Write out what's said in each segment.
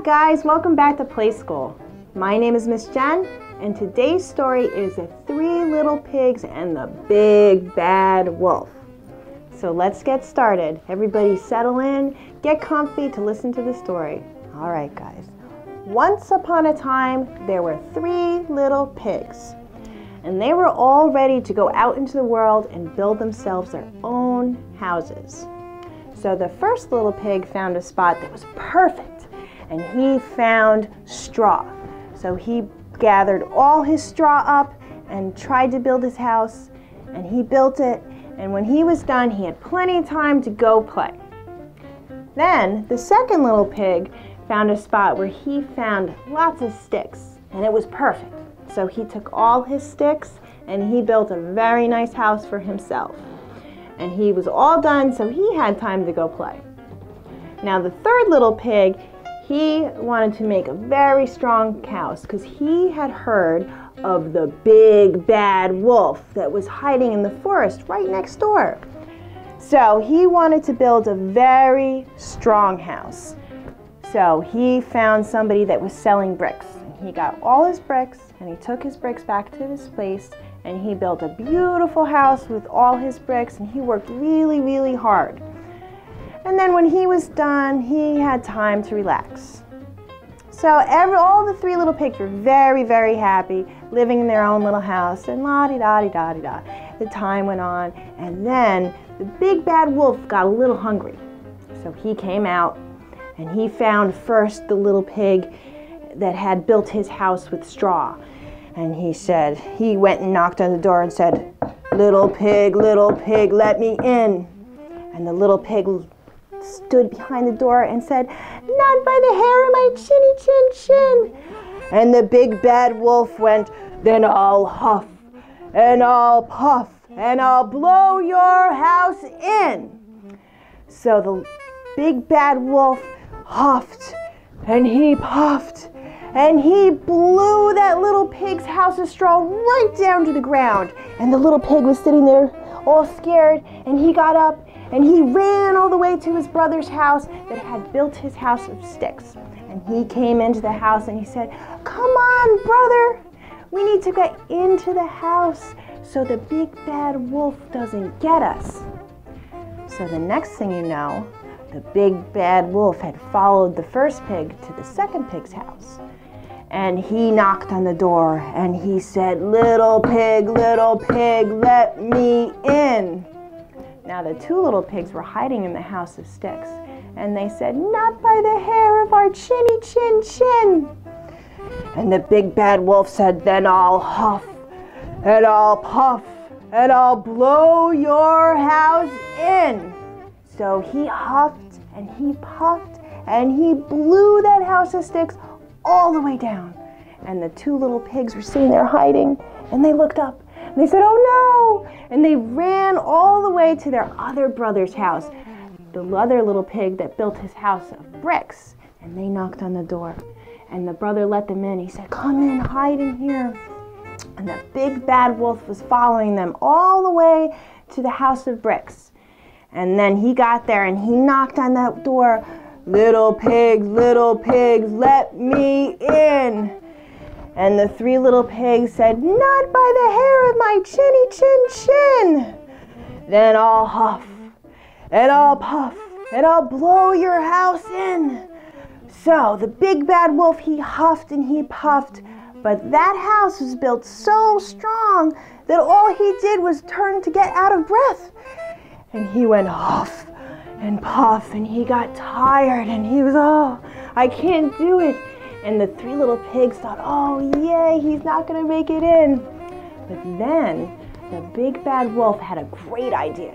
guys, welcome back to PlaySchool. My name is Miss Jen, and today's story is the 3 little pigs and the big bad wolf. So let's get started. Everybody settle in, get comfy to listen to the story. All right, guys. Once upon a time, there were 3 little pigs, and they were all ready to go out into the world and build themselves their own houses. So the first little pig found a spot that was perfect, and he found straw. So he gathered all his straw up and tried to build his house, and he built it, and when he was done, he had plenty of time to go play. Then the second little pig found a spot where he found lots of sticks, and it was perfect. So he took all his sticks and he built a very nice house for himself. And he was all done, so he had time to go play. Now the third little pig, he wanted to make a very strong house because he had heard of the big bad wolf that was hiding in the forest right next door. So he wanted to build a very strong house. So he found somebody that was selling bricks. He got all his bricks and he took his bricks back to this place and he built a beautiful house with all his bricks, and he worked really, really hard. And then when he was done, he had time to relax. So all the 3 little pigs were very, very happy, living in their own little house, and la-di-da-di-da-di-da. The time went on, and then the big bad wolf got a little hungry. So he came out, and he found first the little pig that had built his house with straw. And he went and knocked on the door and said, little pig, let me in." And the little pig stood behind the door and said, "Not by the hair of my chinny chin chin." And the big bad wolf went, "Then I'll huff, and I'll puff, and I'll blow your house in." So the big bad wolf huffed, and he puffed, and he blew that little pig's house of straw right down to the ground. And the little pig was sitting there all scared, and he got up and he ran all the way to his brother's house that had built his house of sticks. And he came into the house and he said, "Come on, brother, we need to get into the house so the big bad wolf doesn't get us." So the next thing you know, the big bad wolf had followed the first pig to the second pig's house. And he knocked on the door and he said, little pig, let me in." Now the 2 little pigs were hiding in the house of sticks, and they said, "Not by the hair of our chinny chin chin." And the big bad wolf said, "Then I'll huff, and I'll puff, and I'll blow your house in." So he huffed and he puffed and he blew that house of sticks all the way down. And the 2 little pigs were sitting there hiding, and they looked up and they said, "Oh no!" And they ran all the way to their other brother's house, the other little pig that built his house of bricks. And they knocked on the door, and the brother let them in. He said, "Come in, hide in here." And the big bad wolf was following them all the way to the house of bricks. And then he got there and he knocked on that door, little pigs, let me in." And the 3 little pigs said, "Not by the hair of my chinny chin chin. Then I'll huff, and I'll puff, and I'll blow your house in." So the big bad wolf, he huffed and he puffed, but that house was built so strong that all he did was turn to get out of breath. And he went huff and puff, and he got tired, and he was, "Oh, I can't do it." And the 3 little pigs thought, "Oh, yay, he's not going to make it in." But then the big bad wolf had a great idea.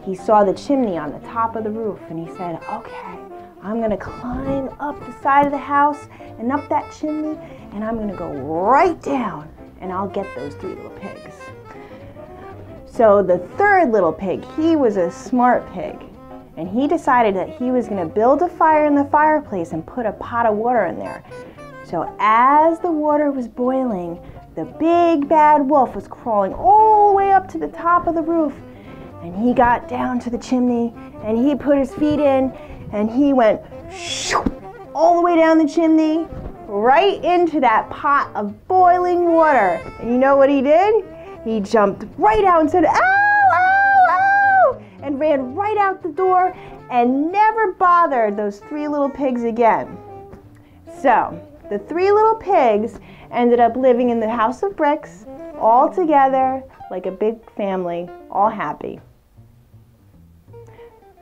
He saw the chimney on the top of the roof, and he said, "Okay, I'm going to climb up the side of the house and up that chimney, and I'm going to go right down, and I'll get those 3 little pigs." So the third little pig, he was a smart pig, and he decided that he was going to build a fire in the fireplace and put a pot of water in there. So as the water was boiling, the big bad wolf was crawling all the way up to the top of the roof, and he got down to the chimney and he put his feet in and he went shoo, all the way down the chimney, right into that pot of boiling water. And you know what he did? He jumped right out and said, "Ow, ow, ow!" and ran right out the door and never bothered those three little pigs again. So, the three little pigs ended up living in the house of bricks, all together, like a big family, all happy.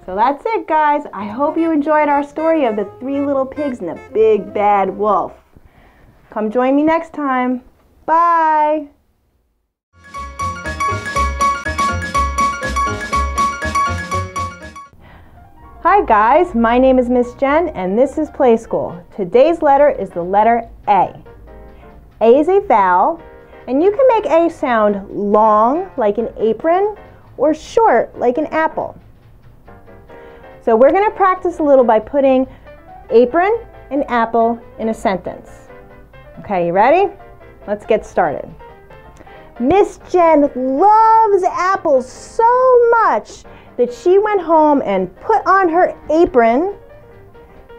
So that's it, guys. I hope you enjoyed our story of the three little pigs and the big bad wolf. Come join me next time. Bye! Hi guys, my name is Miss Jen and this is PlaySchool. Today's letter is the letter A. A is a vowel, and you can make A sound long like an apron or short like an apple. So we're going to practice a little by putting apron and apple in a sentence. Okay, you ready? Let's get started. Miss Jen loves apples so much that she went home and put on her apron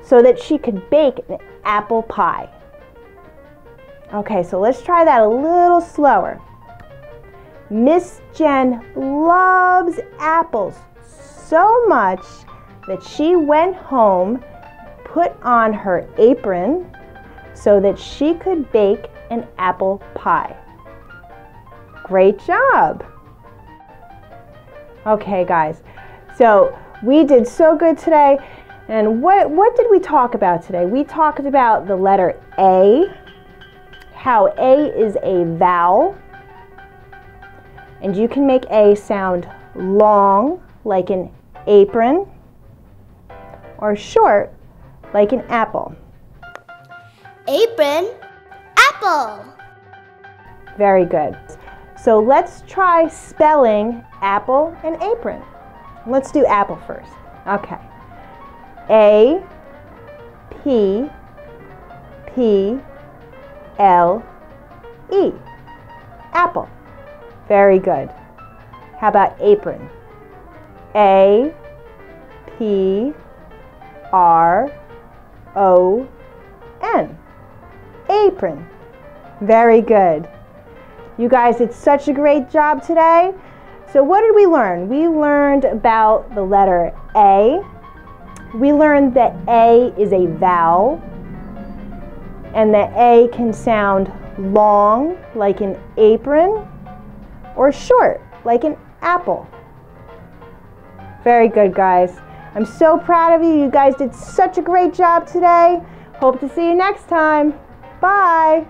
so that she could bake an apple pie. Okay, so let's try that a little slower. Miss Jen loves apples so much that she went home, put on her apron so that she could bake an apple pie. Great job! Okay, guys, so we did so good today. And what did we talk about today? We talked about the letter A, how A is a vowel, and you can make A sound long like an apron or short like an apple. Apron, apple. Very good. So let's try spelling apple and apron. Let's do apple first. Okay. A, P, P, L, E. Apple. Very good. How about apron? A, P, R, O, N. Apron. Very good. You guys did such a great job today. So what did we learn? We learned about the letter A. We learned that A is a vowel and that A can sound long like an apron or short like an apple. Very good, guys. I'm so proud of you. You guys did such a great job today. Hope to see you next time. Bye.